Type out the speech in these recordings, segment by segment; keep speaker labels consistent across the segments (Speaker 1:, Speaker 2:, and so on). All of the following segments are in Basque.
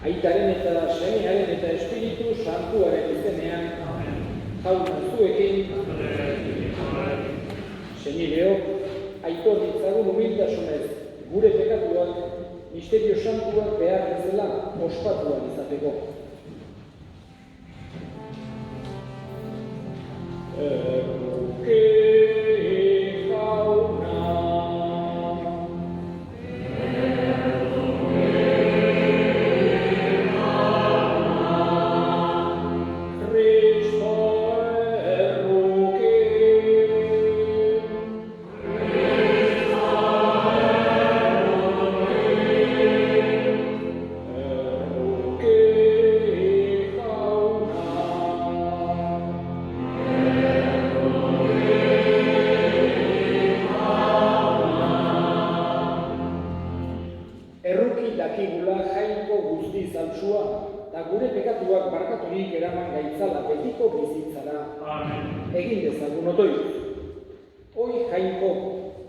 Speaker 1: Aitaren eta Semearen eta Espiritu Santuaren izenean, jauna zuekin, senideok, aitor ditzagun humiltasunez, gure pekatuak misterio santuak behar bezala ospatuan izateko. Dakigula jainko guzti zaltsua, eta gure pekatuak barkaturik eraman gaitzala betiko bizitzara. Egin dezagun otoi. Oi jainko,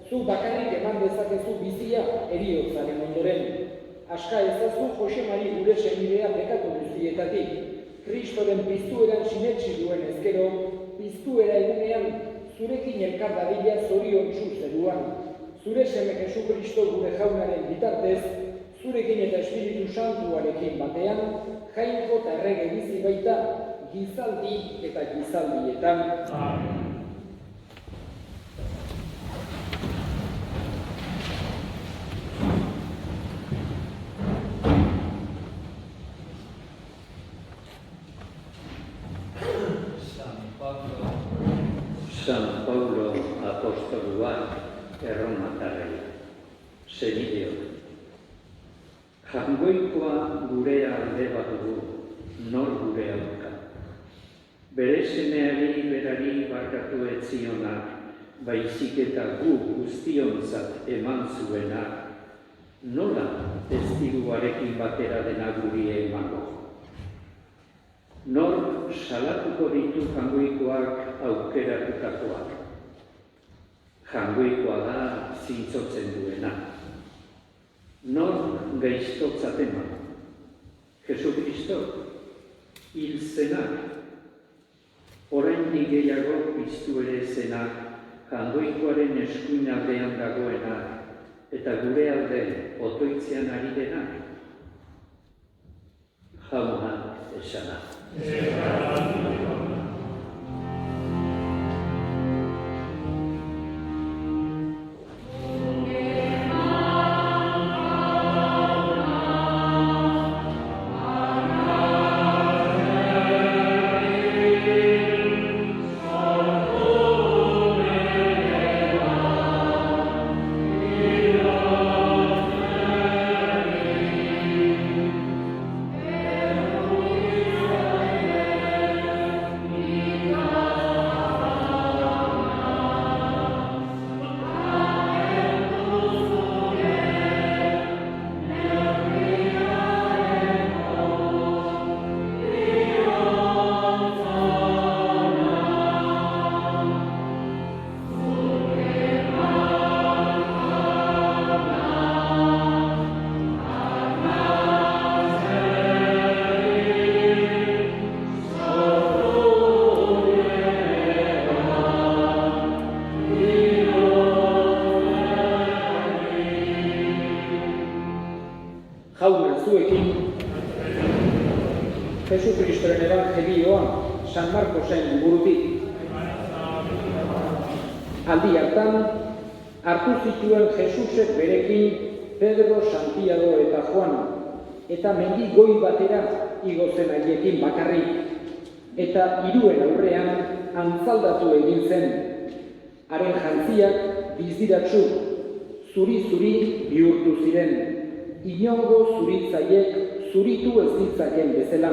Speaker 1: zu bakarrik eman dezakezu bizia heriotzaren ondoren. Aska ezazu Jose Mari gure senidea pekatu guztietatik. Kristoren piztueran sinetsi duen ezkero, piztuera egunean zurekin elkar dadila zoriontsu zeruan. Zure seme Jesu Kristo gure jaunaren bitartez, zurekin eta Espiritu Santuarekin batean, jainko eta errege bizi baita, gizaldi eta gizaldietan.
Speaker 2: San Paulo apostoluak erromatarrei, senideok. Jangoikoa gure alde bat dugu, nor gure aurka. Bere semeari berari barkatu ez zionak, baizik eta gu guztionzat eman zuenak, nola testiguarekin batera dena guri emango. Nor salatuko ditu jangoikoak aukeratutakoak. Jangoikoa da zintzotzen duena. Nor gaiztotzat eman? Jesu Kristo, hil zenak. Oraindik gehiago piztu ere zenak, jangoikoaren eskuin aldean dagoenak, eta gure alde otoitzean ari denak. Jauna esana.
Speaker 1: Jauna zuekin, Jesu Kristoren evangelioa San Markosen burutik. Aldi hartan, hartu zituen Jesusek berekin Pedro, Santiago eta Juan, eta mendi goi batera igo zen haiekin bakarrik, eta hiruen aurrean antzaldatu egin zen. Haren jantziak bizdiratsu, zuri-zuri bihurtu ziren. Inongo zuritzaiek zuritu ez ditzaken bezala.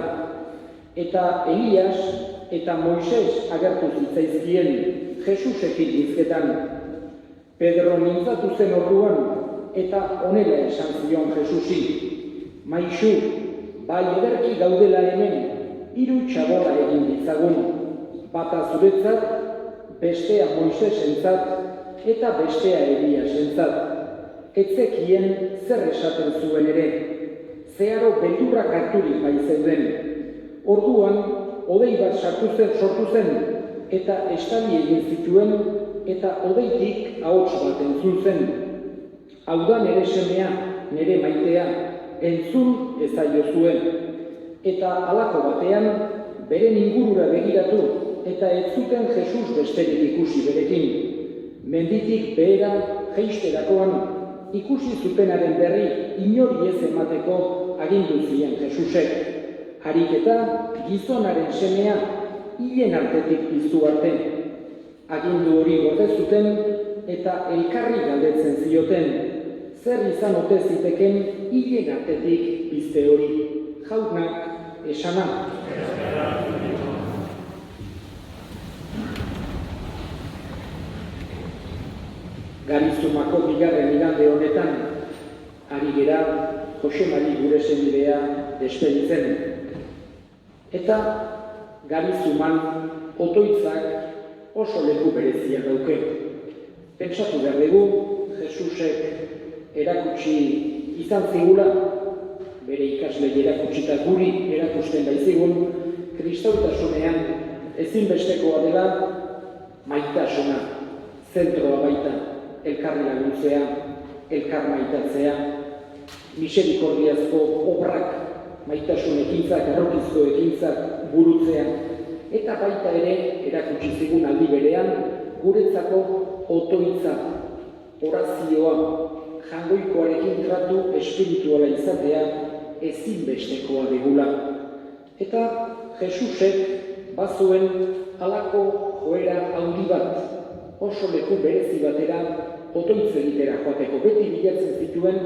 Speaker 1: Eta Elias eta Moises agertu zitzaizkien Jesusekin hizketan. Pedro mintzatu zen orduan eta honela esan zion Jesusi. Maixu, bai ederki gaudela hemen, 3 txabola egin ditzagun. Bata zuretzat, bestea Moisesentzat eta bestea Eliasentzat. Etzekien zer esaten zuen ere, zeharo beldurrak harturik bai zeuden. Orduan, hodei bat sortu zen, eta estali egin zituen, eta hodeitik ahots bat entzun zen. Hau da nere semea, nire maitea, entzun ezaiozuen. Eta halako batean, beren ingurura begiratu, eta ez zuten Jesus besterik ikusi berekin. Menditik behera jeisterakoan, ikusi zutenaren berri inori ez emateko agindu zien Jesusek. Harik eta gizonaren semea hilen artetik piztu arte. Agindu hori gorde zuten eta elkarri galdetzen zioten, zer izan ote ziteken hilen artetik pizte hori. Jaunak esana. Garizumako bigarren igande honetan, ari gera Jose Mari gure senidea despeditzen. Eta Garizuman otoitzak oso leku berezia dauke. Pentsatu behar dugu, Jesusek erakutsi izan zigula, bere ikaslei erakutsita guri erakusten baizigun, kristautasunean ezinbestekoa dela maitasuna, zentroa baita, elkarri laguntzea, elkar maitatzea, miserikordiazko obrak, maitasun ekintzak, errokizko ekintzak burutzea, eta baita ere erakutsi zigun aldi berean, guretzako otoitza, orazioa, jangoikoarekin tratu espirituala izatea ezinbestekoa degula. Eta Jesusek bazuen halako joera handi bat, oso leku berezi batera otoitz egitera joateko. Beti bilatzen zituen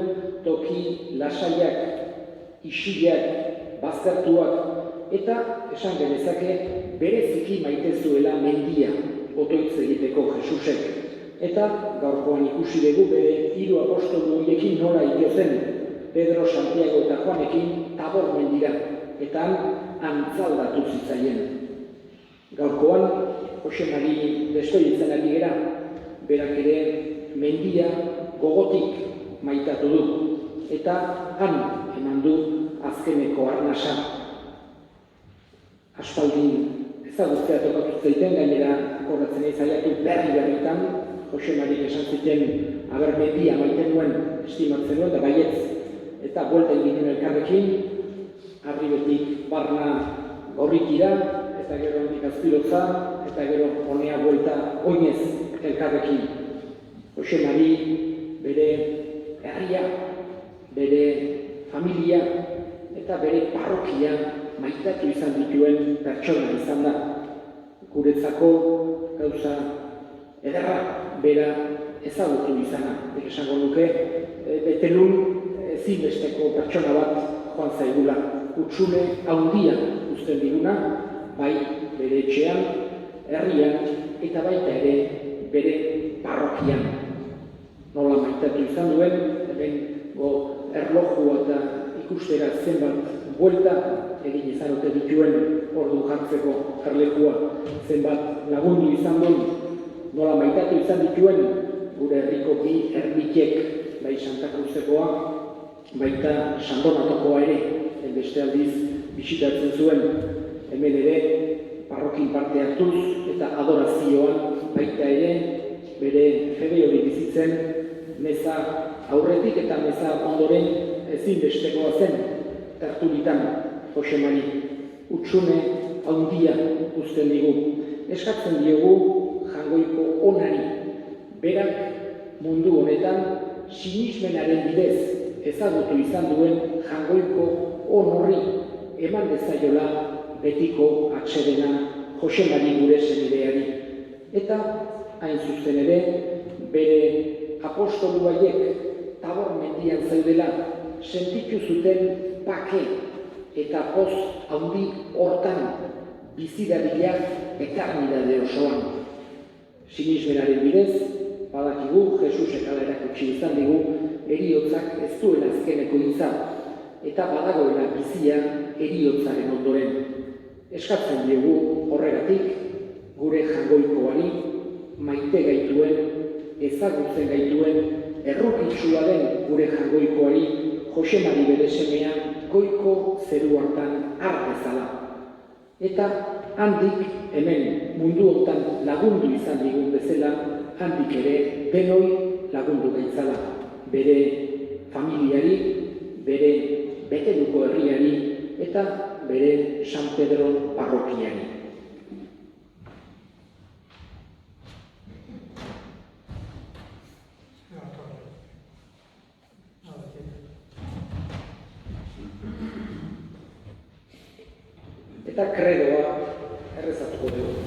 Speaker 1: toki lasaiak, isilak, baztertuak, eta esan genezake bereziki maite zuela mendia otoitz egiteko Jesusek. Eta gaurkoan ikusi dugu bere 3 apostolu horiekin nola ito zen, Pedro, Santiago eta Juanekin Tabor mendira, eta antzaldatu zitzaien. Gaurkoan Jose Mari despeditzen ari gera, berak ere mendia gogotik maitatu du, eta han eman du azkeneko arnasa. Aspaldin ezagutzea tokatu zaiten, gainera akordatzen ezaiatu berri-berritan, Jose Marik esan ziten, aber mendia maiten nuen, estimatzen nuen, da baietz, eta buelta egin elkarrekin, arribetik barna gorrikira, eta gero handik azpilotza, eta gero honea buelta oinez elkarrekin. Jose Mari bere herria, bere familia eta bere parrokia maitatu izan dituen pertsona izan da. Guretzako gauza ederra bera ezagutu izana. Esango nuke, betelun ezinbesteko pertsona bat joan zaigula. Hutsune handia uzten diguna, bai bere etxean, herrian, eta baita ere bere parrokian. Nola maitatu izan duen, hemen erlojua eta ikustera zenbat buelta egin izan dute dituen ordu jartzeko erlekua, zenbat lagundu izan duen, nola maitatu izan dituen gure herriko bi erditek, bai Santa Cruzekoa, baita Sandonatokoa ere, beste aldiz bisitatzen zuen, hemen ere parrokin parte hartuz eta adorazioan baita ere bere fede hori bizitzen meza aurretik eta meza ondoren ezinbestekoa zen tertulitan Jose Mari. Hutsune handia uzten digu. Eskatzen diogu jangoiko onari, berak mundu honetan sinismenaren bidez ezagutu izan duen jangoiko on horri eman dezaiola betiko atsedena Jose Mari gure senideari. Eta hain zuzen ere, bere apostolu haiek Tabor mendian zeudela sentitu zuten bake eta poz handi hortan bizidadila eternidade osoan. Sinismenaren bidez, badakigu, Jesusek hala erakutsi izan digu, heriotzak ez duela azkeneko izan, eta badagoela bizia heriotzaren ondoren. Eskatzen diegu horregatik, gure jangoikoari, maite gaituen, ezagutzen gaituen, errukitsua den gure jangoikoari, Jose Mari bere semea goiko zeru hartan har bezala. Eta handik hemen mundu honetan lagundu izan digun bezala, handik ere denoi lagundu gaitzala. Bere familiari, bere Beteluko herriari eta bere San Pedro parrokiari. Eta kredoa errezatuko dugu.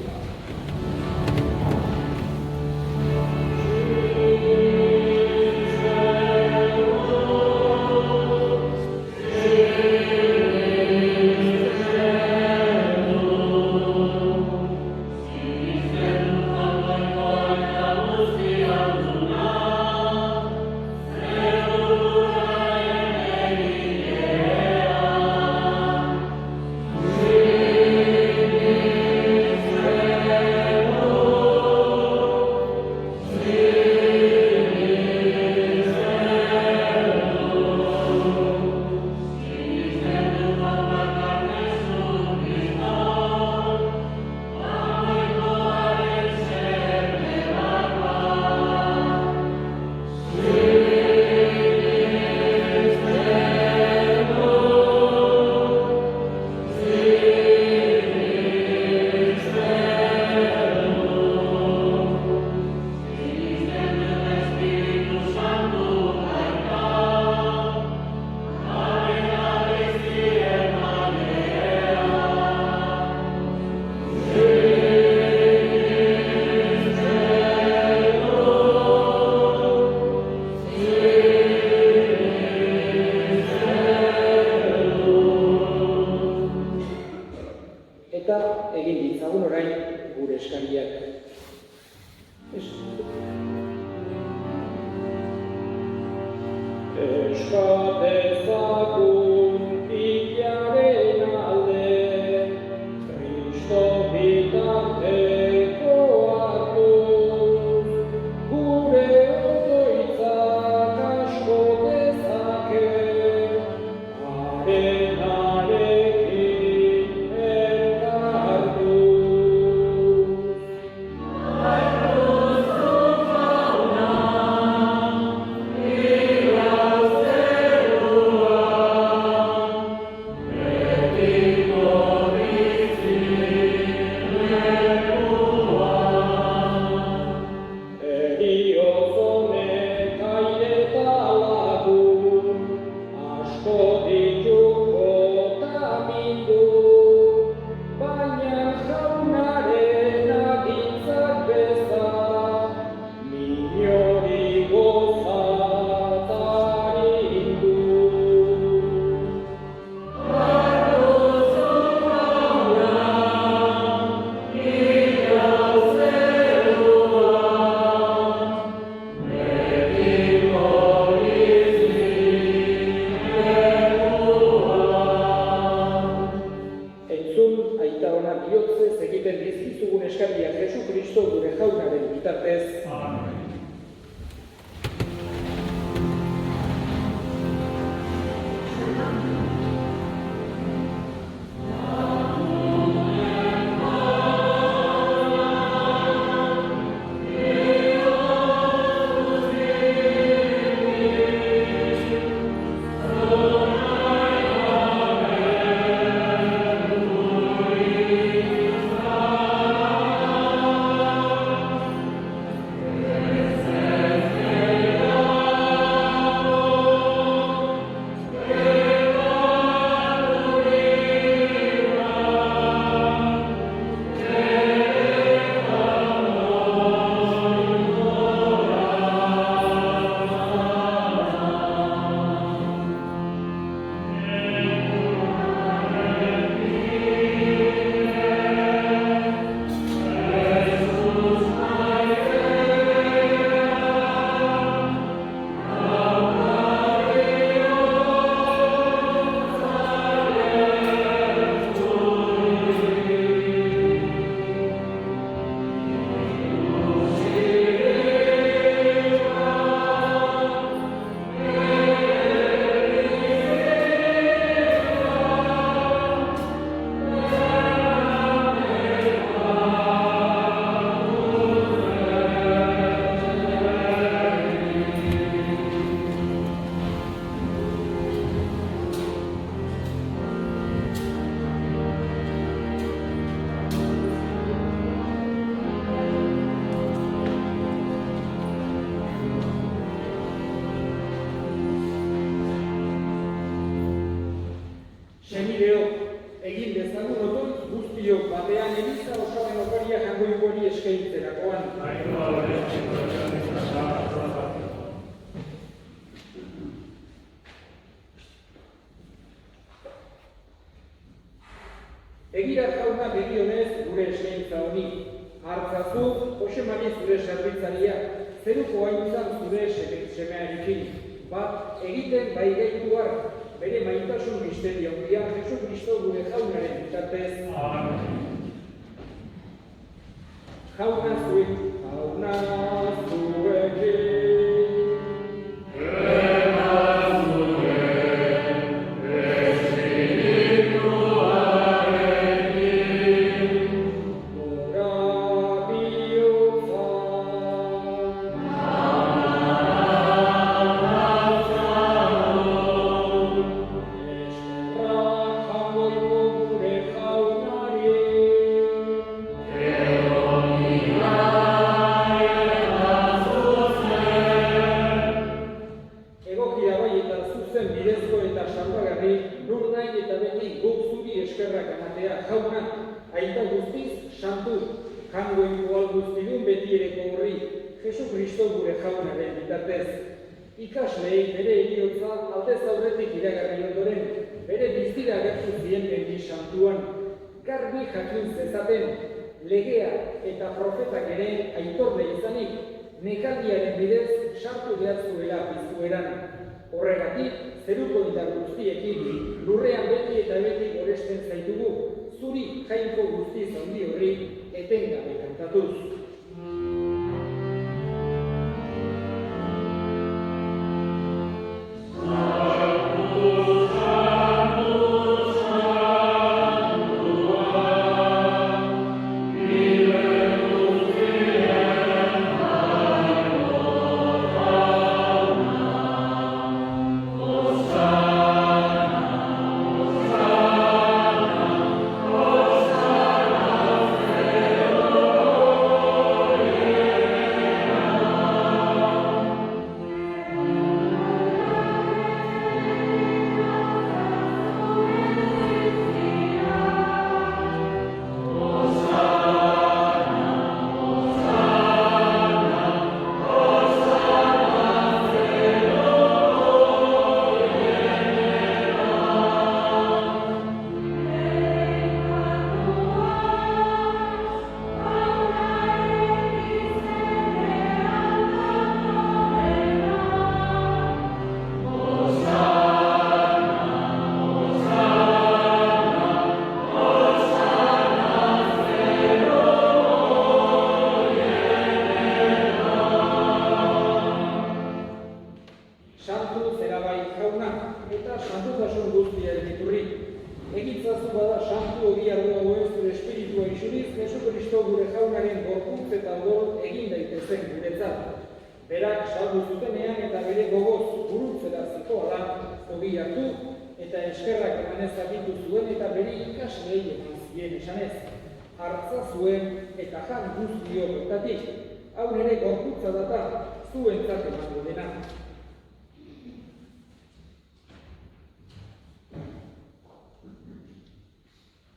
Speaker 1: eskegitzerakoan. Egira jauna begionez gure eskaintza honi. Hartzazu, Jose Mari zure zerbitzaria, zeruko haintzan zure semearekin. Bat egiten bai gaituar, bere maitasun misterio handia, Jesu Kristo gure jaunaren bitartez. Jauna zuekin. Ikaslei bere heriotza aldez aurretik iragarri ondoren, bere bizira agertu zien begi santuan, garbi jakin zezaten, legea eta profetak ere aitorle izanik, nekaldiaren bidez sartu behar zuela piztueran. Horregatik, zeruko indar guztiekin, lurrean beti eta beti goresten zaitugu, zuri jainko guztiz handi horri etengabe kantatuz. Berak saldu zutenean eta bere gogoz gurutzera zikoala ogi hartu eta eskerrak emanez agitu zuen eta bere ikaslei eman zien esanez. Hartza zuen eta jan guztio bertatik, hau nire gorputza data zuentzat emango dena.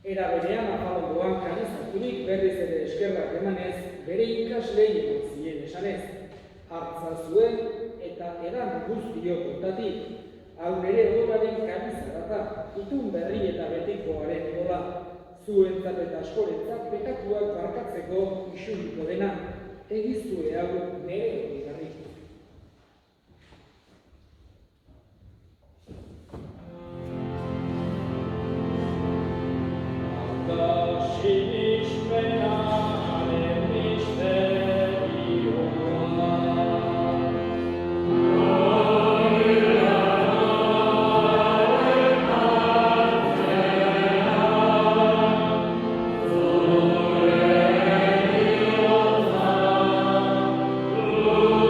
Speaker 1: Era berean afalondoan kanizaturik berriz ere eskerrak emanez bere ikaslei eman zien esanez. Hartza zuen eta edan guztio kontatik, hau nire odolaren kanizarata, itun berri eta betikoaren odola, zuentzat eta askorentzat pekatuak barkatzeko isuriko dena, egiztue hau nire hori.
Speaker 3: Oh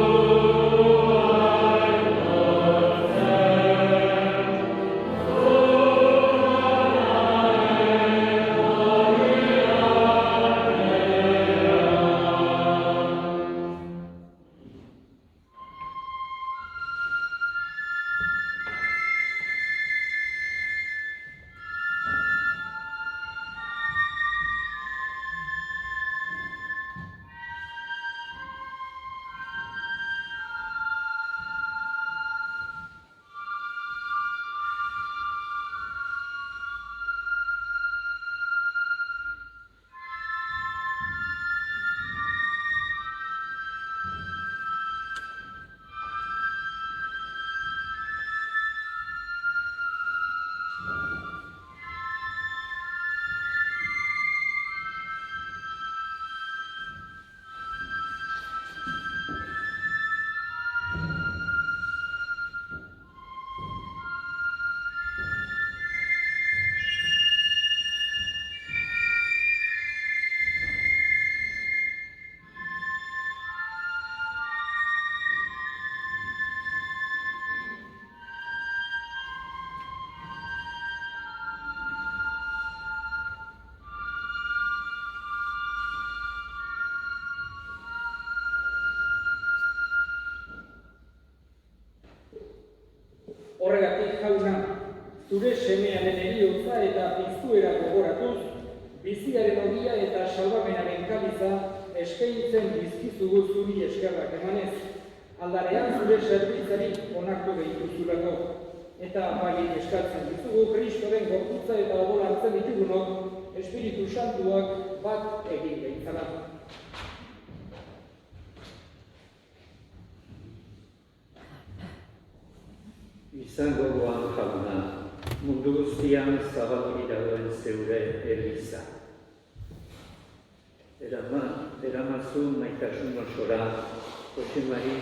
Speaker 1: zure semearen heriotza eta piztuera gogoratuz, biziaren ogia eta salbamenaren kaliza eskaintzen dizkizugu zuri eskerrak emanez, aldarean zure zerbitzari onartu behituzulako, eta bai eskatzen dizugu Kristoren gorputza eta odol hartzen ditugunok, Espiritu Santuak bat egin behitzala.
Speaker 2: Izango goan jauna, mundu guztian zabaluri dagoen zeure eliza. Eramazu maitasun osora, Jose Mari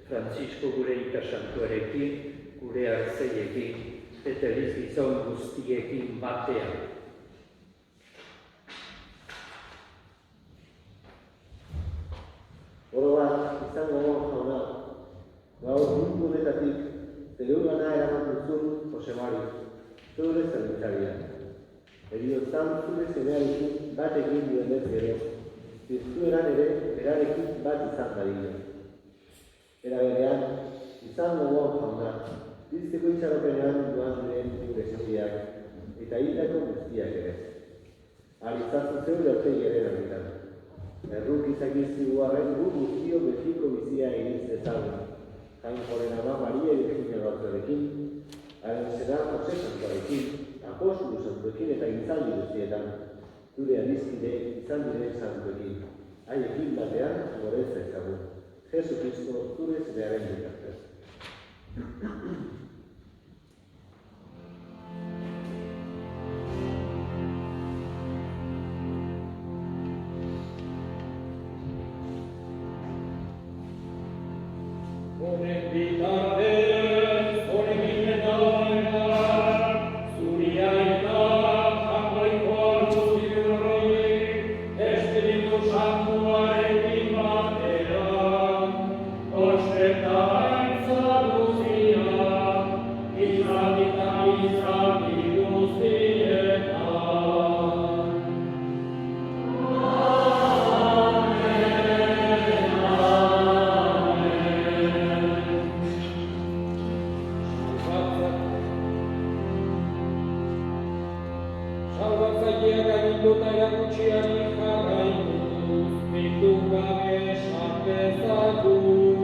Speaker 2: Francisco gure ikasantuarekin, gure hartzeiekin, eta gizon guztiekin batean.
Speaker 3: Oro bat, izango goan jauna, gaur mundu honetatik, zerugana eraman duzun Jose Mari, zure zerbitzaria. Heriotzan zure zemearekin bat egin duenez gero, ziztueran ere berarekin bat izan dadila. Era berean, izan gogoan jauna, bizteko itxaropenean duan diren zure sentiak, eta hildako guztiak ere. Alizazu zeure ortei ere horretan. Erruk izakizkigu arren gu guztio betiko bizia egin zezagun. Jain joren ama Maria Virginia Bartzorekin, haren zera Jose Santuarekin, apostolu santuekin eta gizaldi guztietan, zure adizkide izan diren santuekin, haiekin batean gorez ezagun. Jesu Kristo zure zerearen bitartez.
Speaker 1: Honen bitartez, honen bitartez, zuria eta jangoiko altzuri, Espiritu Santuarekin batean, osteta baitza guztia, izan guztietan. Salbatzaileak agindota erakutxiari jarraituz, bildu gabe sartezagun.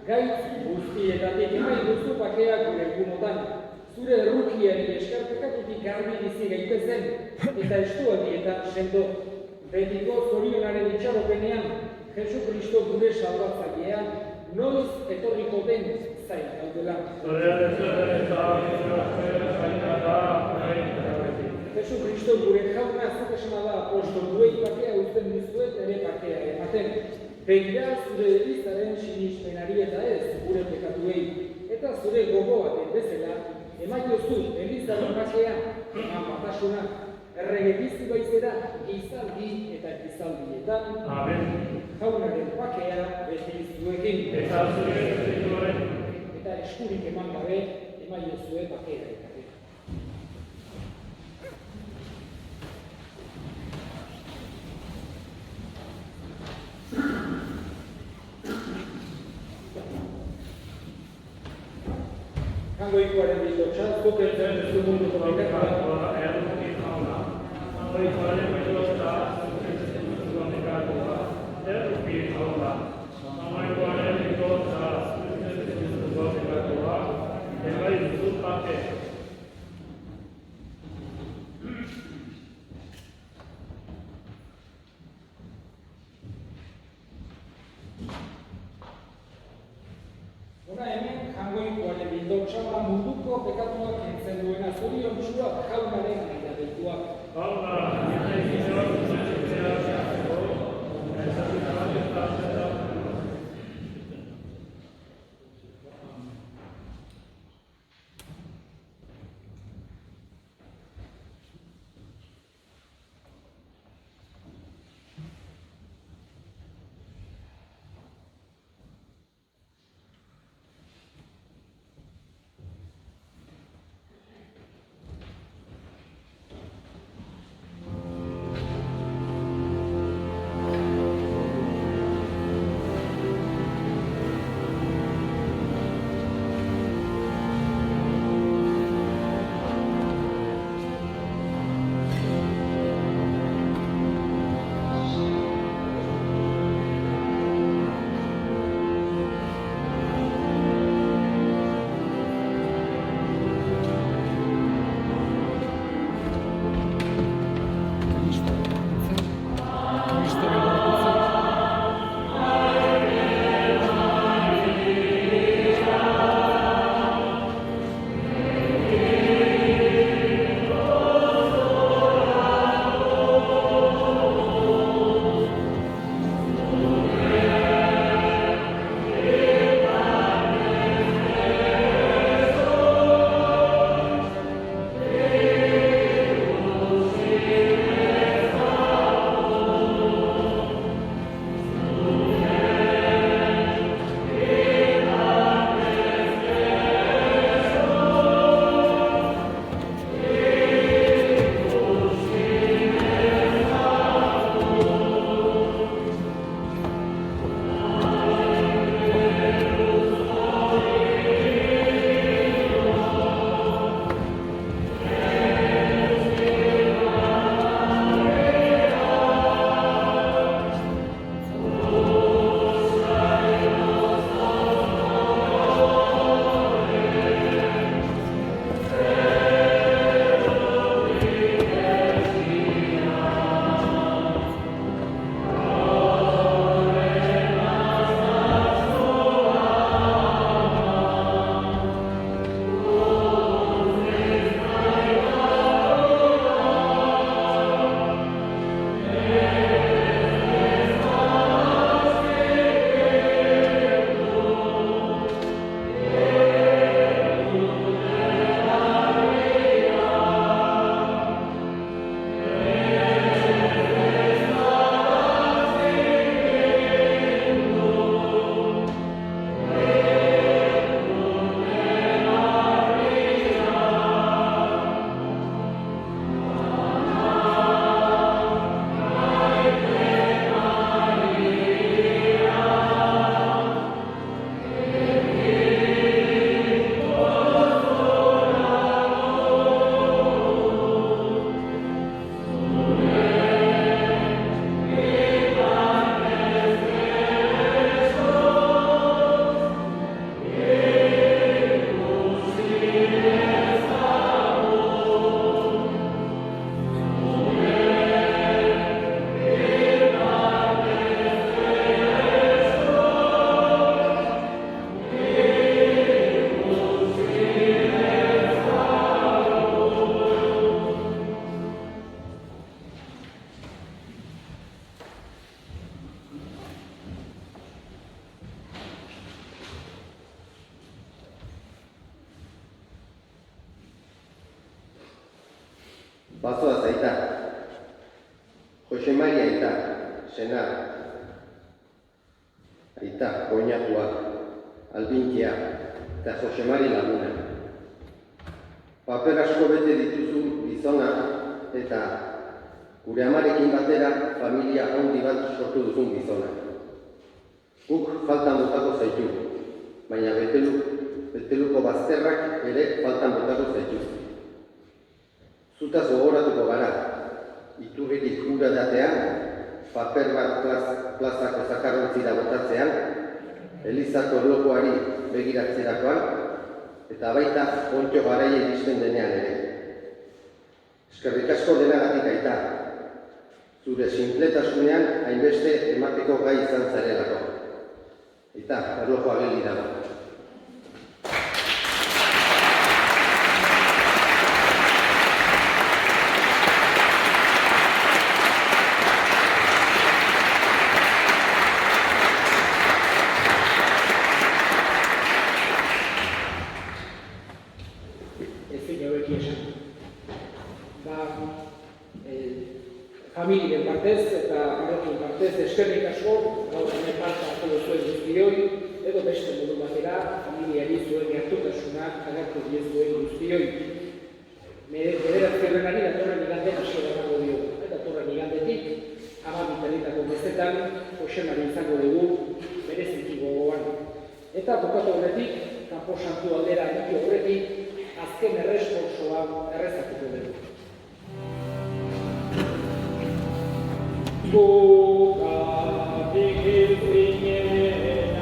Speaker 1: Gaitz guztietatik emai duzu bakea gure egunotan, zure errukiari eskarpekatutik garbi bizi gaitezen, eta estuadietan sendo, betiko zorionaren itxaropenean, Jesu Kristo gure salbatzailea, noiz etorriko den zain gaudela. Jesu Kristo gure jauna zuk esana da apostoluei bakea uzten dizuet ere bakea ematen. Begira zure elizaren sinismenari eta ez gure pekatuei, eta zure gogoaten bezala, emaiozu elizaren bakea, eman batasuna, errege bizi baizera, gizaldi eta gizaldietan, jaunaren bakea beste izuekin. Eta eskurik eman gabe, emaiozu bakea eta Jainkoaren bildotsa, zuk entzuten duzu munduko pekatuak. Hona hemen jainkoaren bildotsa munduko pekatuak kentzen duena zoriontsua jaunaren aitabetua.
Speaker 3: Bazoaz aita, Jose Maria aita, sena, aita, oinatua, albinkia, eta Jose Mari laguna. Paper asko bete dituzu gizona, eta gure amarekin batera familia handi bat sortu duzun gizona. Guk faltan botako zaitu, baina betelu beteluko bazterrak ere faltan botako zaituzte. Zutaz gogoratuko gara, iturritik ura datean, paper bat plazako zakarrontzira botatzean, Elizako logoari begiratzerakoan, eta baita Ontxo garaia iristen denean ere. Eskerrik asko denagatik aita, zure sinpletasunean hainbeste emateko gai izan zarelako. Eta, erlojoa geli dago.
Speaker 1: Familien partez eta marrokin partez eskerrik asko, gaur hemen parte hartu duzuen guztioi, edo beste modu batera, familiari zuen hartutasuna agertu diezuen guztioi. Bederatzigarrenari datorren igande hasiera emango dio. Datorren igandetik, 12 bezetan, Josemari izango dugu bereziki gogoan. Eta bukatu horretik, kanpo santu aldera egin horretik, azken erresponsoa errezatuko dugu. Bukatik hilzinena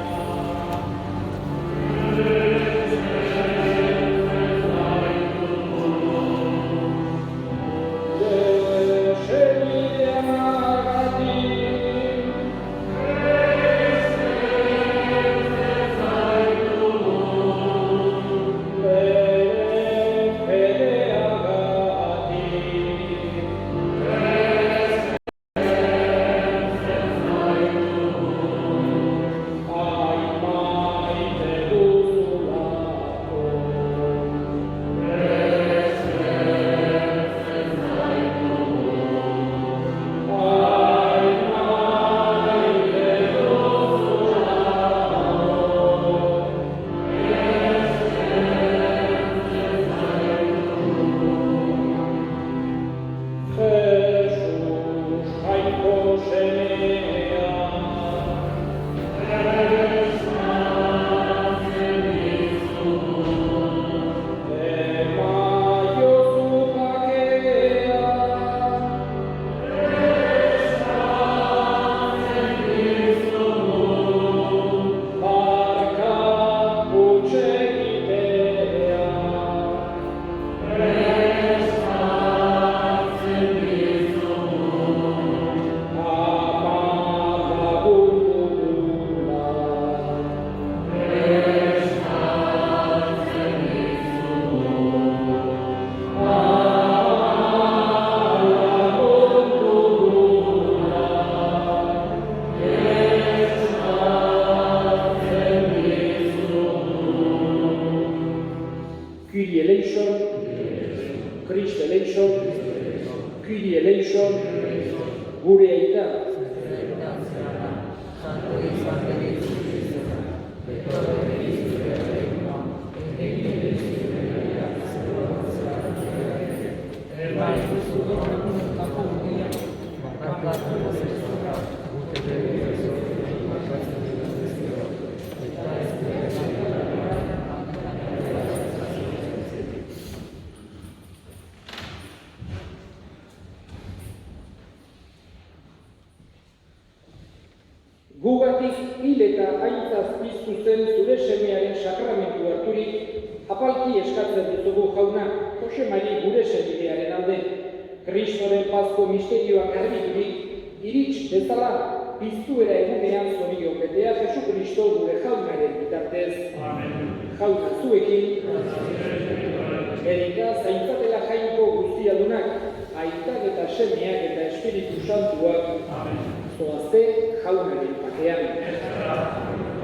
Speaker 1: gure aita. Gugatik hil eta aintzaz piztu zen zure semearen sakramentu harturik, apalki eskatzen ditugu jauna, Josemari gure senidearen alde, Kristoren Pasko misterioak argiturik, irits bezala, piztuera egunean zorio betea Jesu Kristo gure jaunaren bitartez. Jauna zuekin, erika zaintzatela jainko guztiadunak, aitak eta semeak eta Espiritu Santuak, zoazte jaunaren pakean.